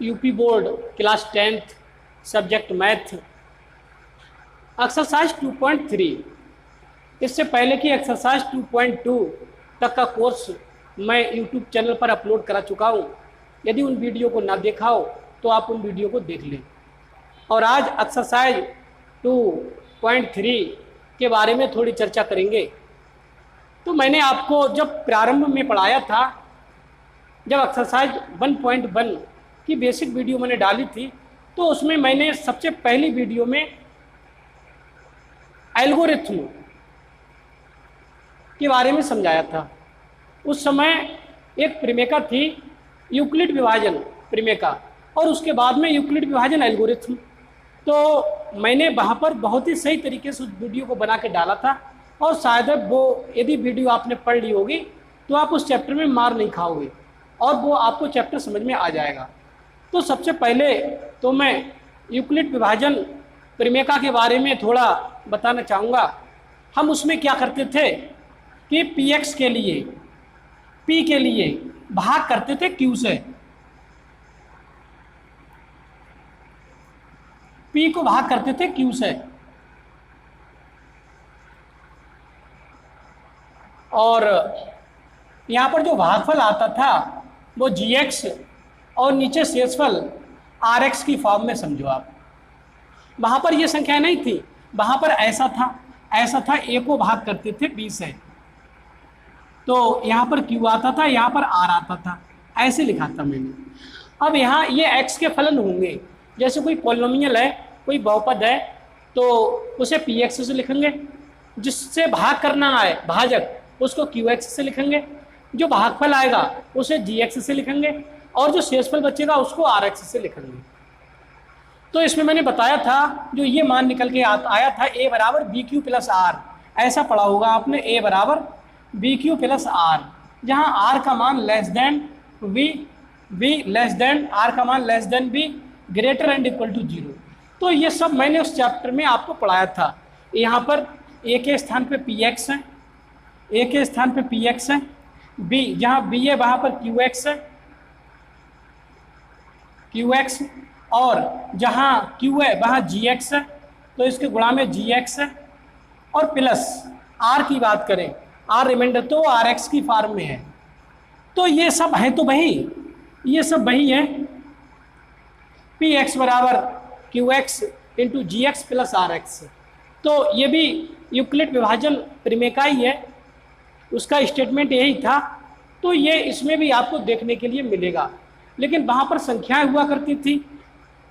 UP board class 10th subject math exercise 2.3। इससे पहले की एक्सरसाइज 2.2 तक का कोर्स मैं यूट्यूब चैनल पर अपलोड करा चुका हूँ। यदि उन वीडियो को ना देखा हो तो आप उन वीडियो को देख लें। और आज एक्सरसाइज 2.3 के बारे में थोड़ी चर्चा करेंगे। तो मैंने आपको जब प्रारंभ में पढ़ाया था, जब एक्सरसाइज 1.1 की बेसिक वीडियो मैंने डाली थी, तो उसमें मैंने सबसे पहली वीडियो में एल्गोरिथम के बारे में समझाया था। उस समय एक प्रमेयका थी यूक्लिड विभाजन प्रमेयका, और उसके बाद में यूक्लिड विभाजन एल्गोरिथम। तो मैंने वहाँ पर बहुत ही सही तरीके से उस वीडियो को बना के डाला था, और शायद वो यदि वीडियो आपने पढ़ ली होगी तो आप उस चैप्टर में मार नहीं खाओगे और वो आपको चैप्टर समझ में आ जाएगा। तो सबसे पहले तो मैं यूक्लिड विभाजन प्रमेयका के बारे में थोड़ा बताना चाहूँगा। हम उसमें क्या करते थे कि px के लिए p के लिए भाग करते थे q से। p को भाग करते थे q से, और यहाँ पर जो भागफल आता था वो gx और नीचे शेषफल rx की फॉर्म में समझो आप। वहाँ पर ये संख्या नहीं थी, वहाँ पर ऐसा था a को भाग करते थे b से, तो यहाँ पर q आता था, यहाँ पर r आता था, ऐसे लिखा था मैंने। अब यहाँ ये x के फलन होंगे। जैसे कोई पॉलिनोमियल है, कोई बहुपद है, तो उसे px से लिखेंगे। जिससे भाग करना है भाजक, उसको qx से लिखेंगे। जो भागफल आएगा उसे gx से लिखेंगे, और जो शेषफल बचेगा उसको rx से लिखेंगे। तो इसमें मैंने बताया था, जो ये मान निकल के आया था a बराबर बी क्यू प्लस आर। ऐसा पढ़ा होगा आपने, a बराबर बी क्यू प्लस आर, जहाँ r का मान less than v less than r का मान less than v greater and equal to 0। तो ये सब मैंने उस चैप्टर में आपको पढ़ाया था। यहाँ पर a के स्थान पे px है, a के स्थान पे px है, b जहाँ b है वहाँ पर qx है, qx, और जहाँ q है वहाँ gx है, तो इसके गुणा में gx है, और प्लस r की बात करें, r रिमाइंडर तो rx की फॉर्म में है। तो ये सब है, तो ये सब वही है, px बराबर qx into gx plus rx। तो ये भी यूक्लिड विभाजन प्रमेयका ही है, उसका स्टेटमेंट यही था। तो ये इसमें भी आपको देखने के लिए मिलेगा, लेकिन वहाँ पर संख्याएं हुआ करती थी।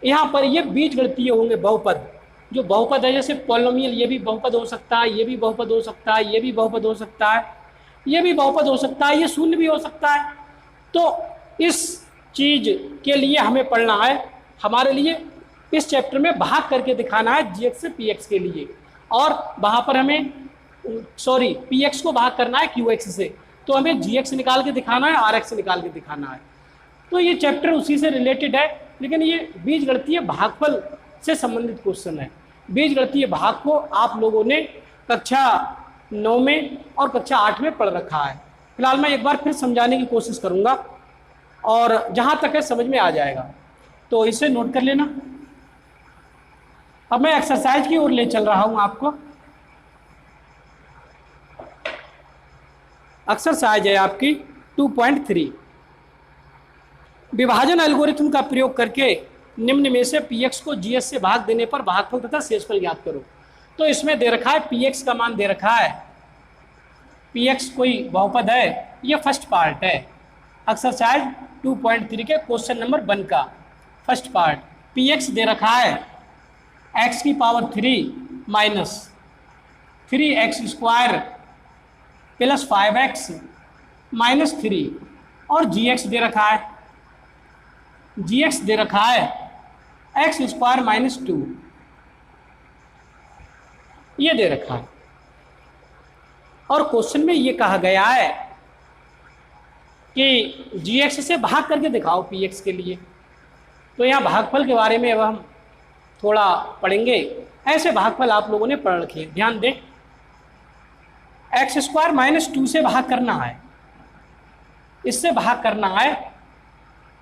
यहाँ पर ये बीजगणितीय होंगे बहुपद। जो बहुपद है, जैसे पॉलिनोमियल, ये भी बहुपद हो सकता है, ये भी बहुपद हो सकता है, ये भी बहुपद हो सकता है, ये भी बहुपद हो सकता है, ये शून्य भी हो सकता है। तो इस चीज़ के लिए हमें पढ़ना है, हमारे लिए इस चैप्टर में भाग करके दिखाना है gx से px के लिए, और वहाँ पर हमें px को भाग करना है qx से, तो हमें gx निकाल के दिखाना है, rx निकाल के दिखाना है। तो ये चैप्टर उसी से रिलेटेड है, लेकिन ये बीजगणितीय भागफल से संबंधित क्वेश्चन है। बीजगणितीय भाग को आप लोगों ने कक्षा 9 में और कक्षा 8 में पढ़ रखा है। फिलहाल मैं एक बार फिर समझाने की कोशिश करूँगा, और जहाँ तक है समझ में आ जाएगा, तो इसे नोट कर लेना। अब मैं एक्सरसाइज की ओर ले चल रहा हूँ आपको। एक्सरसाइज है आपकी 2.3। विभाजन एल्गोरिथम का प्रयोग करके निम्न में से px को gs से भाग देने पर भागफल तथा शेषफल ज्ञात करो। तो इसमें दे रखा है px का मान दे रखा है, px कोई बहुपद है, ये फर्स्ट पार्ट है एक्सरसाइज 2.3 के क्वेश्चन नंबर 1 का फर्स्ट पार्ट। px दे रखा है x की power 3 minus 3x square plus 5x minus 3, और gx दे रखा है, gx दे रखा है x स्क्वायर माइनस 2, ये दे रखा है। और क्वेश्चन में ये कहा गया है कि gx से भाग करके दिखाओ px के लिए। तो यहाँ भागफल के बारे में अब हम थोड़ा पढ़ेंगे। ऐसे भागफल आप लोगों ने पढ़ रखे, ध्यान दें। एक्स स्क्वायर माइनस 2 से भाग करना है, इससे भाग करना है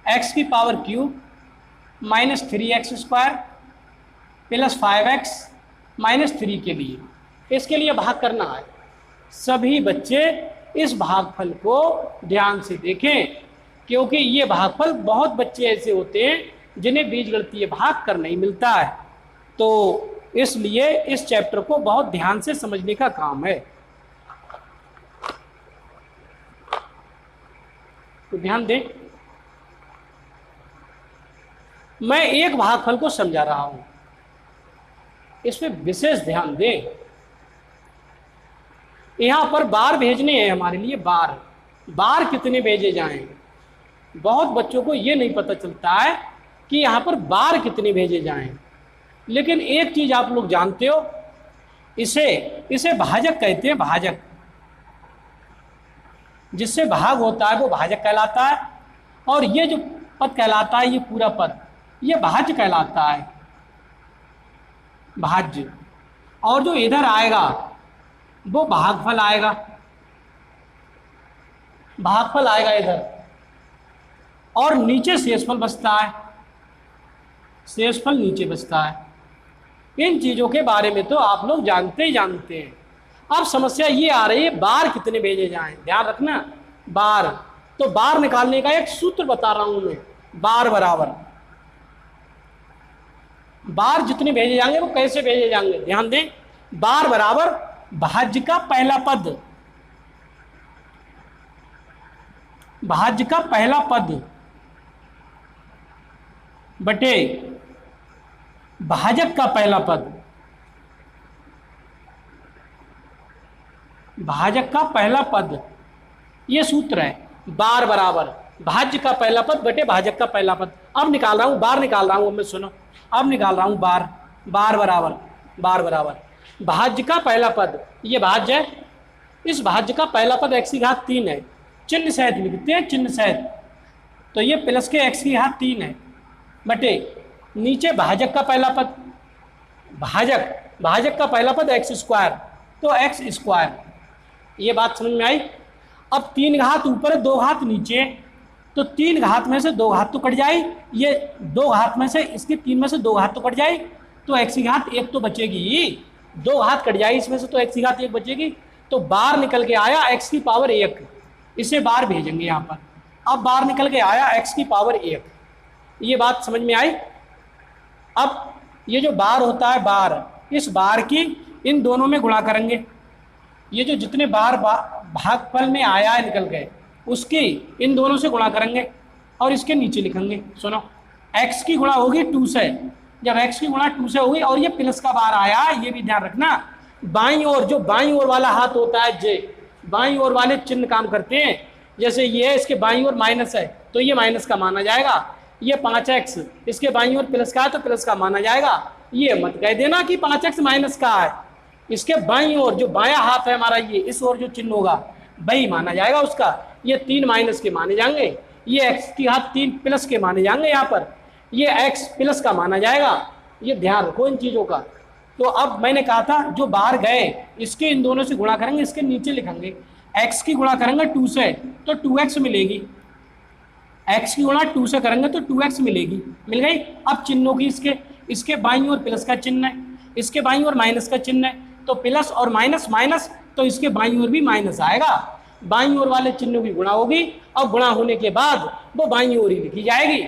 x की power cube -3x² plus 5x -3 के लिए, इसके लिए भाग करना है। सभी बच्चे इस भागफल को ध्यान से देखें, क्योंकि ये भागफल बहुत बच्चे ऐसे होते हैं जिन्हें बीजगणितीय भाग कर नहीं मिलता है, तो इसलिए इस चैप्टर को बहुत ध्यान से समझने का काम है। तो ध्यान दें, मैं एक भागफल को समझा रहा हूं, इस पे विशेष ध्यान दें। यहां पर बार भेजने हैं हमारे लिए, बार कितने भेजे जाएं। बहुत बच्चों को ये नहीं पता चलता है कि यहां पर बार कितने भेजे जाएं, लेकिन एक चीज आप लोग जानते हो, इसे भाजक कहते हैं। भाजक, जिससे भाग होता है वो भाजक कहलाता है, और ये जो पद कहलाता है, ये पूरा पद, ये भाज्य कहलाता है, भाज्य। और जो इधर आएगा वो भागफल आएगा, भागफल आएगा इधर, और नीचे शेषफल बचता है, शेषफल नीचे बचता है। इन चीजों के बारे में तो आप लोग जानते ही जानते हैं। अब समस्या ये आ रही है, बार कितने भेजे जाएं। ध्यान रखना, बार, तो बार निकालने का एक सूत्र बता रहा हूं मैं। बार बराबर, बार जितने भेजे जाएंगे वो कैसे भेजे जाएंगे, ध्यान दें। बार बराबर भाज्य का पहला पद, भाज्य का पहला पद बटे भाजक का पहला पद, भाजक का पहला पद, ये सूत्र है। बार बराबर भाज्य का पहला पद बटे भाजक का पहला पद। अब निकाल रहा हूं, बार निकाल रहा हूं मैं, सुनो, अब निकाल रहा हूं बार बराबर भाज्य का पहला पद, ये भाज्य है। इस भाज्य का पहला पद x3 है, चिन्ह सहित लिखते हैं, चिन्ह सहित, तो ये प्लस के x3 है, बटे नीचे भाजक का पहला पद, भाजक का पहला पद x², तो x²। ये बात समझ में आई। अब 3 घात ऊपर, 2 घात नीचे, तो 3 घात में से 2 घात तो कट जाए, ये 2 घात में से, इसके 3 में से 2 घात तो कट जाए, तो x1 तो बचेगी, 2 घात कट जाए इसमें से, तो x1 बचेगी। तो बार निकल के आया x⁻1, इसे बार भेजेंगे यहाँ पर। अब बार निकल के आया x⁻1, ये बात समझ में आई। अब ये जो बार होता है, बार, इस बार की इन दोनों में गुणा करेंगे। ये जो जितने बार भागफल में आया है निकल गए, उसकी इन दोनों से गुणा करेंगे और इसके नीचे लिखेंगे। सुनो, x की गुणा होगी 2 से, जब x की गुणा 2 से होगी, और ये प्लस का बार आया, ये भी ध्यान रखना। बाईं ओर, जो बाईं ओर वाला हाथ होता है, जे बाईं ओर वाले चिन्ह काम करते हैं। जैसे ये है, इसके बाईं ओर माइनस है, तो ये माइनस का माना जाएगा। ये 5x, इसके बाईं ओर प्लस का है, तो प्लस का माना जाएगा। ये मत कह देना कि 5x माइनस का है, इसके बाईं ओर जो बायां हाथ है हमारा, ये इस ओर जो चिन्ह होगा वही माना जाएगा उसका। ये 3 माइनस के माने जाएंगे, ये x⁻3 प्लस के माने जाएंगे, यहाँ पर ये x प्लस का माना जाएगा। ये ध्यान रखो इन चीज़ों का। तो अब मैंने कहा था, जो बाहर गए इसके इन दोनों से गुणा करेंगे, इसके नीचे लिखेंगे। x की गुणा करेंगे 2 से, तो 2x मिलेगी। x की गुणा 2 से करेंगे तो 2x मिलेगी, मिल गई। अब चिन्हों की, इसके बाईं ओर प्लस का चिन्ह है, इसके बाईं ओर माइनस का चिन्ह है, तो प्लस और माइनस माइनस, तो इसके बाईं ओर भी माइनस आएगा। बाईं ओर वाले चिन्हों की गुणा होगी, और गुणा होने के बाद वो बाईं ओर ही लिखी जाएगी।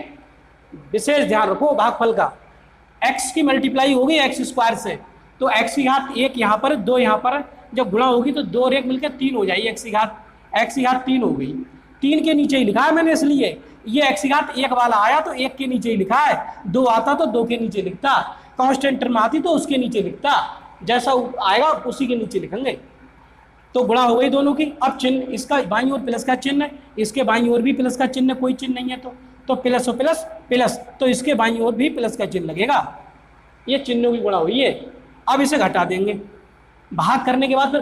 विशेष ध्यान रखो भागफल का। x की मल्टीप्लाई होगी x² से, तो x⁻1 यहाँ पर, 2 यहाँ पर, जब गुणा होगी तो 2 और 1 मिलकर 3 हो जाएगी। x⁻3 हो गई, 3 के नीचे ही लिखा है मैंने, इसलिए ये x⁻1 वाला आया तो 1 के नीचे ही लिखा है, 2 आता तो 2 के नीचे लिखता, कांस्टेंट टर्म आती तो उसके नीचे लिखता, जैसा आएगा उसी के नीचे लिखेंगे। तो गुणा हो गई दोनों की। अब चिन्ह, इसका बाईं ओर प्लस का चिन्ह है, इसके बाईं ओर भी प्लस का चिन्ह है, कोई चिन्ह नहीं है तो प्लस और प्लस प्लस, तो इसके बाईं ओर भी प्लस का चिन्ह लगेगा। ये चिन्हों की गुणा हुई है। अब इसे घटा देंगे, भाग करने के बाद फिर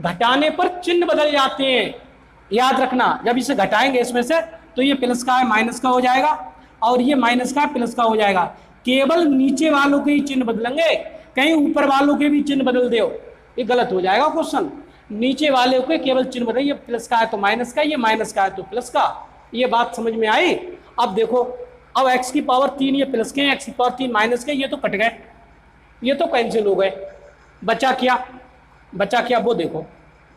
घटाने पर चिन्ह बदल जाते हैं। याद रखना, जब इसे घटाएंगे इसमें से, तो ये प्लस का है माइनस का हो जाएगा, और ये माइनस का प्लस का हो जाएगा। केवल नीचे वालों के ही चिन्ह बदलेंगे, कहीं ऊपर वालों के भी चिन्ह बदल दो, ये गलत हो जाएगा क्वेश्चन। नीचे वाले के केवल चिन्ह बदल, ये प्लस का है तो माइनस का, ये माइनस का है तो प्लस का। ये बात समझ में आई। अब देखो, अब x की पावर 3 ये प्लस के, x की पावर 3 माइनस के, ये तो कट गए, ये तो कैंसिल हो गए। बचा क्या वो देखो,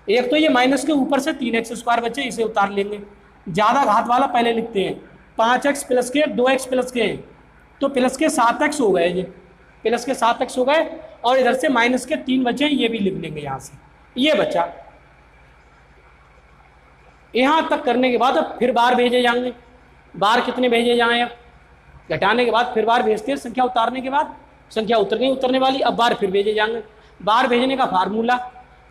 एक तो ये माइनस के ऊपर से 3x² बचे, इसे उतार लेंगे। ज़्यादा घात वाला पहले लिखते हैं, 5x प्लस के 2x प्लस के, तो प्लस के 7x हो गए, ये प्लस के 7x हो गए, और इधर से माइनस के 3 बचे, ये भी लिख लेंगे यहाँ से, ये बचा। यहाँ तक करने के बाद अब फिर बार भेजे जाएंगे। बार कितने भेजे जाएँ? अब घटाने के बाद फिर बार भेजते हैं, संख्या उतारने के बाद संख्या उतर गई उतरने वाली, अब बार फिर भेजे जाएंगे। बार भेजने का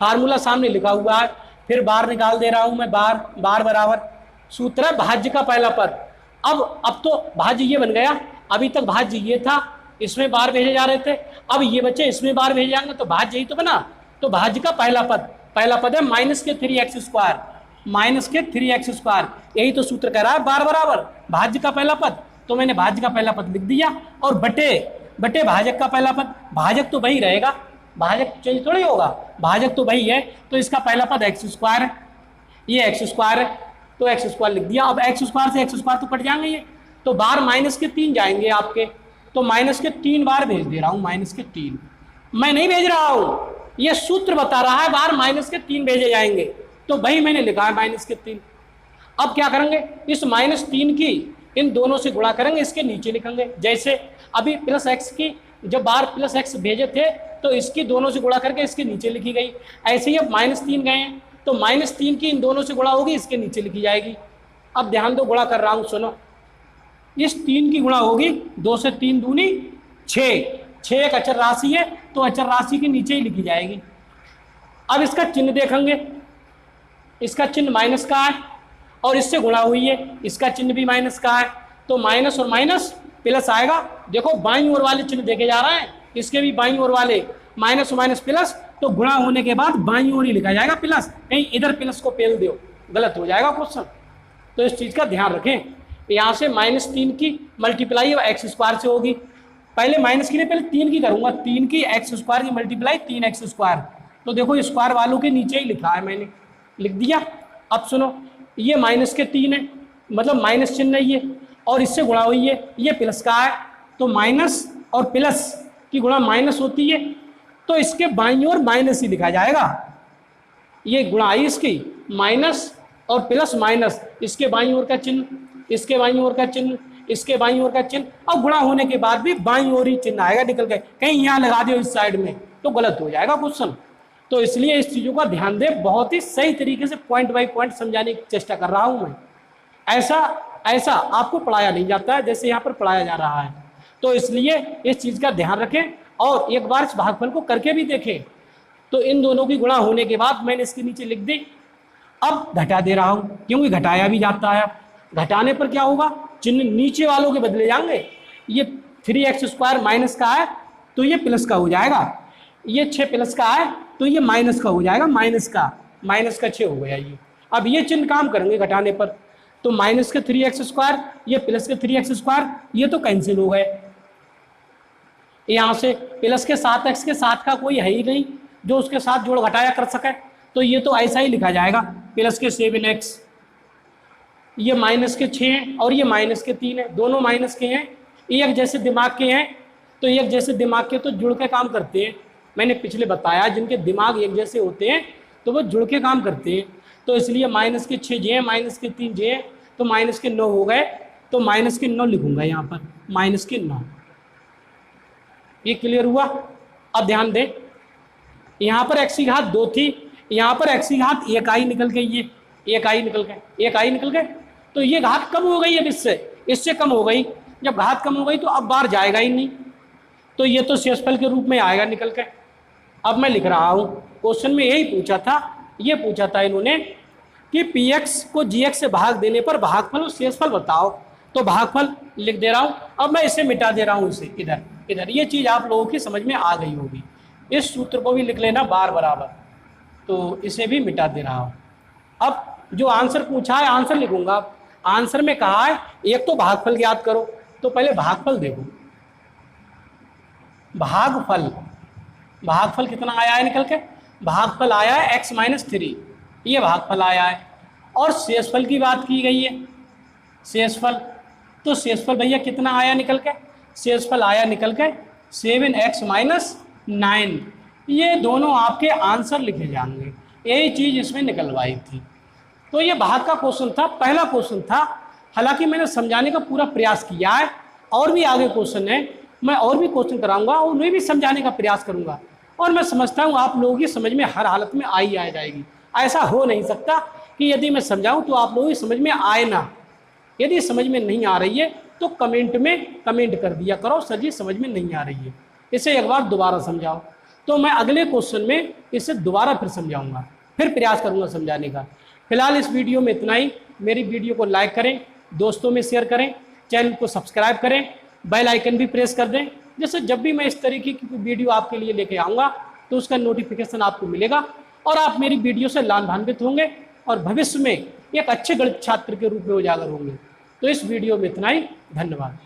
फार्मूला सामने लिखा हुआ है, फिर बार निकाल दे रहा हूँ मैं। बार बराबर सूत्र है भाज्य का पहला पद। अब तो भाज्य ये बन गया, अभी तक भाज्य ये था, इसमें बार भेजे जा रहे थे, अब ये बच्चे इसमें बार भेजे जाएंगे, तो भाज्य यही तो बना। तो भाज्य का पहला पद है माइनस के 3x², माइनस के 3x², यही तो सूत्र कह रहा है बार बराबर भाज्य का पहला पद। तो मैंने भाज्य का पहला पद लिख दिया, और बटे भाजक का पहला पद। भाजक तो वही रहेगा, भाजक चेंज थोड़ी होगा, भाजक तो वही है, तो इसका पहला पद x² है, ये x² है, तो x² लिख दिया। अब x² से x² तो कट जाएंगे ये, तो बार माइनस के 3 जाएंगे आपके, तो माइनस के 3 बार भेज दे रहा हूँ, माइनस के 3 मैं नहीं भेज रहा हूँ, ये सूत्र बता रहा है बार माइनस के 3 भेजे जाएंगे, तो वही मैंने लिखा है माइनस के 3। अब क्या करेंगे, इस -3 की इन दोनों से गुणा करेंगे, इसके नीचे लिखेंगे। जैसे अभी प्लस x की जब बार प्लस x भेजे थे, तो इसकी दोनों से गुणा करके इसके नीचे लिखी गई। ऐसे ही अब -3 गए हैं, तो -3 की इन दोनों से गुणा होगी, इसके नीचे लिखी जाएगी। अब ध्यान दो, गुणा कर रहा हूँ, सुनो। इस 3 की गुणा होगी, 2 से 3 दूनी 6 एक अचर राशि है, तो अचर राशि के नीचे ही लिखी जाएगी। अब इसका चिन्ह देखेंगे, इसका चिन्ह माइनस का है, और इससे गुणा हुई है, इसका चिन्ह भी माइनस का है, तो माइनस और माइनस प्लस आएगा। देखो बाईं ओर वाले चिन्ह देखे जा रहे हैं, इसके भी बाईं ओर वाले माइनस और माइनस प्लस, तो गुणा होने के बाद बाईं ओर ही लिखा जाएगा प्लस, कहीं इधर प्लस को पेल दो, गलत हो जाएगा क्वेश्चन। तो इस चीज़ का ध्यान रखें। यहाँ से -3 की मल्टीप्लाई अब x² से होगी, पहले माइनस की नहीं, पहले 3 की करूँगा, 3 की x² की मल्टीप्लाई 3x², तो देखो स्क्वायर वालों के नीचे ही लिखा है, मैंने लिख दिया। अब सुनो, ये माइनस के 3 है, मतलब माइनस चिन्ह है ये, और इससे गुणा हुई है, ये प्लस का है, तो माइनस और प्लस की गुणा माइनस होती है, तो इसके बाईं ओर माइनस ही लिखा जाएगा। ये गुणा आई इसकी, माइनस और प्लस माइनस, इसके बाईं ओर का चिन्ह, इसके बाईं ओर का चिन्ह, इसके बाईं ओर का चिन्ह। अब गुणा होने के बाद भी बाईं ओर ही चिन्ह आएगा निकल के, कहीं यहाँ लगा दियो इस साइड में, तो गलत हो जाएगा क्वेश्चन। तो इसलिए इस चीज़ों का ध्यान दे, बहुत ही सही तरीके से पॉइंट बाय पॉइंट समझाने की चेष्टा कर रहा हूँ मैं। ऐसा आपको पढ़ाया नहीं जाता है जैसे यहाँ पर पढ़ाया जा रहा है, तो इसलिए इस चीज़ का ध्यान रखें, और एक बार इस भागफल को करके भी देखें। तो इन दोनों की गुणा होने के बाद मैंने इसके नीचे लिख दी। अब घटा दे रहा हूँ, क्योंकि घटाया भी जाता है। घटाने पर क्या होगा, चिन्ह नीचे वालों के बदले जाएंगे। ये 3x² माइनस का है, तो ये प्लस का हो जाएगा, ये 6 प्लस का है, तो ये माइनस का हो जाएगा, माइनस का 6 हो गया ये। अब ये चिन्ह काम करेंगे घटाने पर, तो माइनस के 3x², ये प्लस के 3x², ये तो कैंसिल हो गए। यहाँ से प्लस के 7x के साथ का कोई है ही नहीं जो उसके साथ जोड़ घटाया कर सके, तो ये तो ऐसा ही लिखा जाएगा, प्लस के 7x, ये माइनस के 6 हैं, और ये माइनस के 3 है, दोनों माइनस के हैं, एक जैसे दिमाग के हैं, तो एक जैसे दिमाग के तो जुड़ के काम करते हैं। मैंने पिछले बताया, जिनके दिमाग एक जैसे होते हैं तो वो जुड़ के काम करते हैं, तो इसलिए माइनस के 6 जे हैं, माइनस के 3 जे हैं, तो माइनस के 9 हो गए, तो माइनस के 9 लिखूंगा यहाँ पर, माइनस के 9। ये क्लियर हुआ। अब ध्यान दें, यहाँ पर x की घात 2 थी, यहाँ पर x की घात 1 आई निकल गई, ये 1 आई निकल गए, तो ये घात कम हो गई, अब इससे कम हो गई। जब घात कम हो गई तो अब बार जाएगा ही नहीं, तो ये तो शेषफल के रूप में आएगा निकल के। अब मैं लिख रहा हूँ, क्वेश्चन में यही पूछा था, ये पूछा था इन्होंने कि px को gx से भाग देने पर भागफल और शेषफल बताओ, तो भागफल लिख दे रहा हूँ। अब मैं इसे मिटा दे रहा हूँ, इसे इधर ये चीज़ आप लोगों की समझ में आ गई होगी। इस सूत्र को भी लिख लेना बार बराबर, तो इसे भी मिटा दे रहा हूँ। अब जो आंसर पूछा है, आंसर लिखूंगा। आंसर में कहा है एक तो भागफल ज्ञात करो, तो पहले भागफल देखो। भागफल कितना आया है निकल के, भागफल आया है x-3, ये भागफल आया है। और शेषफल की बात की गई है, शेषफल तो शेषफल भैया कितना आया निकल के, शेषफल आया निकल के 7x माइनस 9। ये दोनों आपके आंसर लिखे जाएंगे, यही चीज़ इसमें निकलवाई थी। तो ये भाग का क्वेश्चन था, पहला क्वेश्चन था। हालांकि मैंने समझाने का पूरा प्रयास किया है, और भी आगे क्वेश्चन है, मैं और भी क्वेश्चन कराऊंगा और उन्हें भी समझाने का प्रयास करूंगा। और मैं समझता हूँ आप लोगों की समझ में हर हालत में आ जाएगी। ऐसा हो नहीं सकता कि यदि मैं समझाऊं तो आप लोगों की समझ में आए ना। यदि समझ में नहीं आ रही है तो कमेंट में कमेंट कर दिया करो, सर जी समझ में नहीं आ रही है, इसे एक बार दोबारा समझाओ। तो मैं अगले क्वेश्चन में इसे दोबारा फिर समझाऊंगा, फिर प्रयास करूंगा समझाने का। फिलहाल इस वीडियो में इतना ही। मेरी वीडियो को लाइक करें, दोस्तों में शेयर करें, चैनल को सब्सक्राइब करें, बेल आइकन भी प्रेस कर दें, जिससे जब भी मैं इस तरीके की वीडियो आपके लिए लेके आऊँगा तो उसका नोटिफिकेशन आपको मिलेगा और आप मेरी वीडियो से लाभान्वित होंगे और भविष्य में एक अच्छे गणित छात्र के रूप में उजागर होंगे। तो इस वीडियो में इतना ही। धन्यवाद।